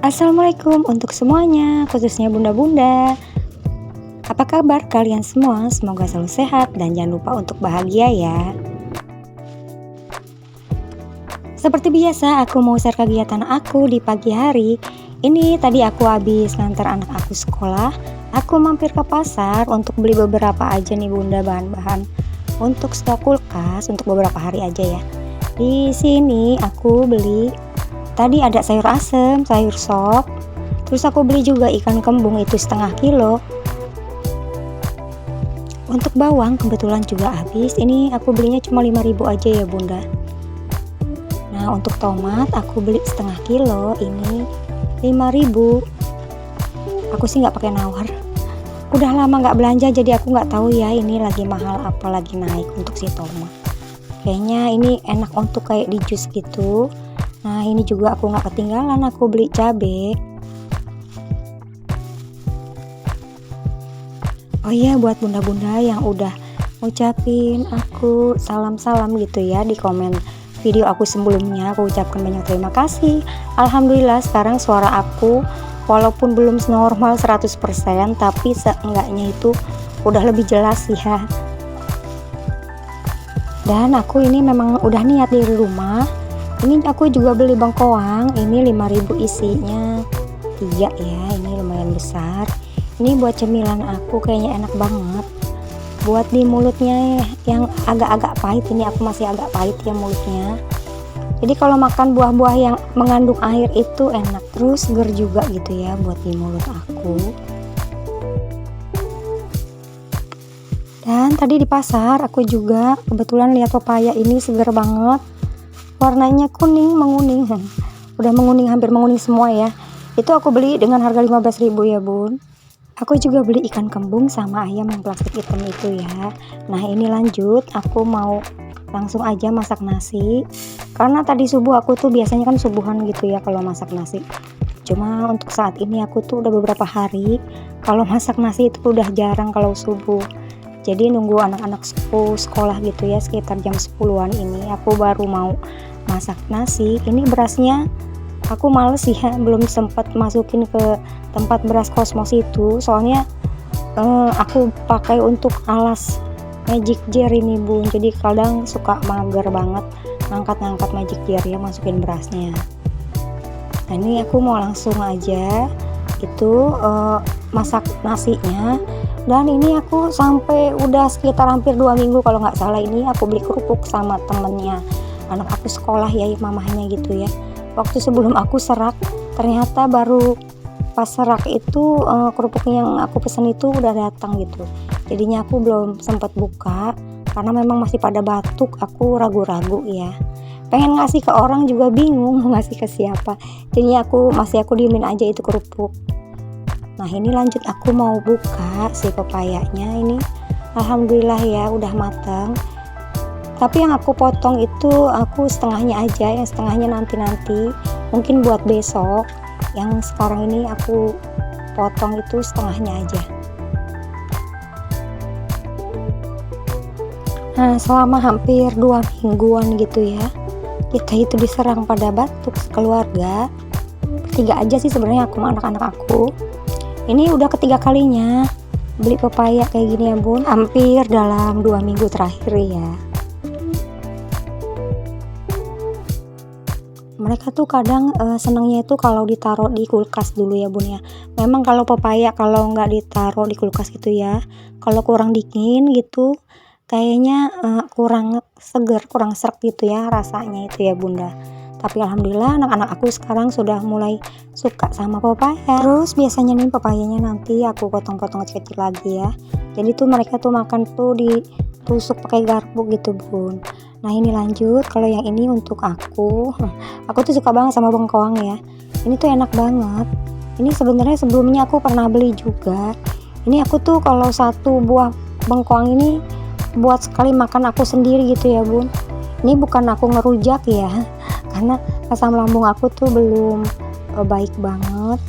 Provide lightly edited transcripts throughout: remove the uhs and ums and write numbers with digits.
Assalamualaikum untuk semuanya, khususnya bunda-bunda. Apa kabar kalian semua? Semoga selalu sehat dan jangan lupa untuk bahagia ya. Seperti biasa, aku mau share kegiatan aku di pagi hari. Ini tadi aku habis ngantar anak aku sekolah. Aku mampir ke pasar untuk beli beberapa aja nih bunda bahan-bahan untuk stok kulkas untuk beberapa hari aja ya. Di sini aku beli tadi ada sayur asem, sayur sop. Terus aku beli juga ikan kembung itu setengah kilo. Untuk bawang kebetulan juga habis. Ini aku belinya cuma 5.000 aja ya bunda. Nah untuk tomat aku beli setengah kilo, ini 5.000. Aku sih nggak pakai nawar. Udah lama nggak belanja jadi aku nggak tahu ya ini lagi mahal apa lagi naik untuk si tomat. Kayaknya ini enak untuk kayak di jus gitu. Nah ini juga aku nggak ketinggalan, aku beli cabai. Oh iya, buat bunda-bunda yang udah ngucapin aku salam-salam gitu ya di komen video aku sebelumnya, aku ucapkan banyak terima kasih. Alhamdulillah sekarang suara aku walaupun belum normal 100% tapi seenggaknya itu udah lebih jelas ya. Dan aku ini memang udah niat dari rumah. Ini aku juga beli bengkoang, ini 5.000 isinya 3 ya, ini lumayan besar. Ini buat cemilan aku kayaknya enak banget. Buat di mulutnya yang agak-agak pahit, ini aku masih agak pahit ya mulutnya. Jadi kalau makan buah-buah yang mengandung air itu enak, terus seger juga gitu ya buat di mulut aku. Dan tadi di pasar aku juga kebetulan lihat pepaya ini seger banget. Warnanya kuning menguning. Udah menguning, hampir menguning semua ya. Itu aku beli dengan harga 15.000 ya bun. Aku juga beli ikan kembung sama ayam yang plastik hitam itu ya. Nah ini lanjut, aku mau langsung aja masak nasi. Karena tadi subuh aku tuh biasanya kan subuhan gitu ya kalau masak nasi. Cuma untuk saat ini aku tuh udah beberapa hari kalau masak nasi itu udah jarang kalau subuh. Jadi nunggu anak-anak sekolah gitu ya, sekitar jam 10-an ini aku baru mau masak nasi. Ini berasnya aku males ya, belum sempat masukin ke tempat beras Cosmos itu. Soalnya aku pakai untuk alas magic jar ini bun. Jadi kadang suka mager banget ngangkat-ngangkat magic jar ya, masukin berasnya. Nah ini aku mau langsung aja itu masak nasinya. Dan ini aku sampai udah sekitar hampir 2 minggu kalau nggak salah ini aku beli kerupuk sama temennya anak aku sekolah ya, mamahnya gitu ya. Waktu sebelum aku serak ternyata baru pas serak itu kerupuknya yang aku pesen itu udah datang gitu. Jadinya aku belum sempat buka karena memang masih pada batuk, aku ragu-ragu ya. Pengen ngasih ke orang juga bingung ngasih ke siapa. Jadinya aku diemin aja itu kerupuk. Nah ini lanjut aku mau buka si pepayanya ini. Alhamdulillah ya udah matang. Tapi yang aku potong itu aku setengahnya aja, yang setengahnya nanti mungkin buat besok. Yang sekarang ini aku potong itu setengahnya aja. Nah selama hampir 2 mingguan gitu ya, kita itu diserang pada batuk keluarga. Ketiga aja sih sebenarnya aku sama anak-anak aku. Ini udah ketiga kalinya beli pepaya kayak gini ya bun, hampir dalam 2 minggu terakhir ya. Mereka tuh kadang senangnya itu kalau ditaruh di kulkas dulu ya bun ya. Memang kalau pepaya kalau nggak ditaruh di kulkas gitu ya, kalau kurang dingin gitu kayaknya kurang seger, kurang srek gitu ya rasanya itu ya bunda. Tapi alhamdulillah anak-anak aku sekarang sudah mulai suka sama pepaya. Terus biasanya nih pepayanya nanti aku potong-potong kecil-kecil lagi ya. Jadi tuh mereka tuh makan tuh ditusuk pakai garpu gitu bun. Nah ini lanjut, kalau yang ini untuk aku tuh suka banget sama bengkoang ya. Ini tuh enak banget. Ini sebenarnya sebelumnya aku pernah beli juga. Ini aku tuh kalau satu buah bengkoang ini buat sekali makan aku sendiri gitu ya bun. Ini bukan aku ngerujak ya, karena asam lambung aku tuh belum baik banget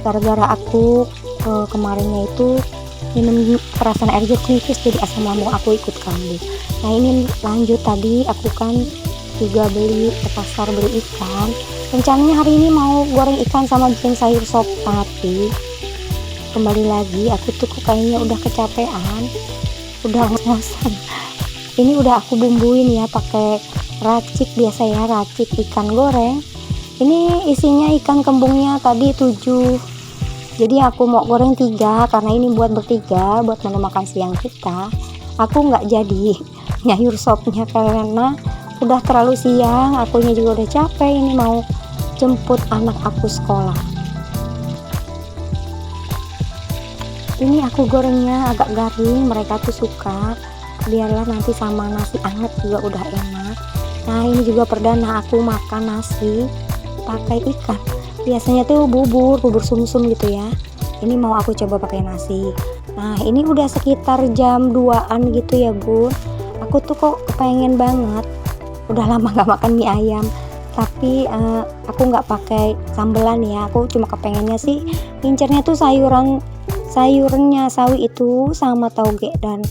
gara-gara aku kemarinnya itu minum perasan air jeruk nipis, jadi asam lambung aku ikut kambuh. Nah ini lanjut, tadi aku kan juga beli ke pasar beli ikan. Rencananya hari ini mau goreng ikan sama bikin sayur sop, tapi kembali lagi aku tuh kayaknya udah kecapean, udah ngos-ngosan. Ini udah aku bumbuin ya pakai racik biasa ya, racik ikan goreng. Ini isinya ikan kembungnya tadi 7, jadi aku mau goreng 3 karena ini buat bertiga, buat menu makan siang kita. Aku nggak jadi nyayur sopnya karena udah terlalu siang, akunya juga udah capek, ini mau jemput anak aku sekolah. Ini aku gorengnya agak garing, mereka tuh suka, biarlah nanti sama nasi anget juga udah enak. Nah ini juga perdana aku makan nasi pakai ikan, biasanya tuh bubur sumsum gitu ya, ini mau aku coba pakai nasi. Nah ini udah sekitar jam 2-an gitu ya bun, aku tuh kok kepengen banget, udah lama gak makan mie ayam, tapi aku nggak pakai sambelan ya, aku cuma kepengennya sih ngincernya tuh sayurnya sawi itu sama tauge dan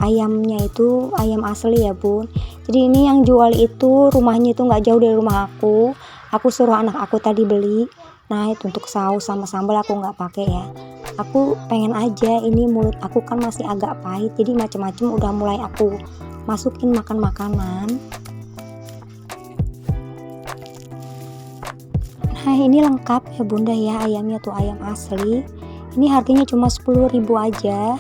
ayamnya itu ayam asli ya bun. Jadi ini yang jual itu rumahnya itu nggak jauh dari rumah aku suruh anak aku tadi beli. Nah itu untuk saus sama sambal aku nggak pakai ya, aku pengen aja, ini mulut aku kan masih agak pahit, jadi macem-macem udah mulai aku masukin makan makanan. Nah ini lengkap ya bunda ya, ayamnya tuh ayam asli, ini harganya cuma 10.000 aja.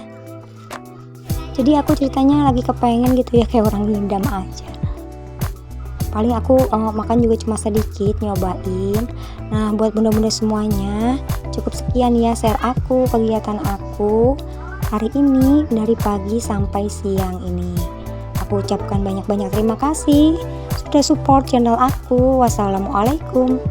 Jadi aku ceritanya lagi kepengen gitu ya, kayak orang ngindam aja. Paling aku makan juga cuma sedikit nyobain. Nah buat bunda-bunda semuanya, cukup sekian ya share aku, kegiatan aku hari ini dari pagi sampai siang ini. Aku ucapkan banyak-banyak terima kasih sudah support channel aku. Wassalamualaikum.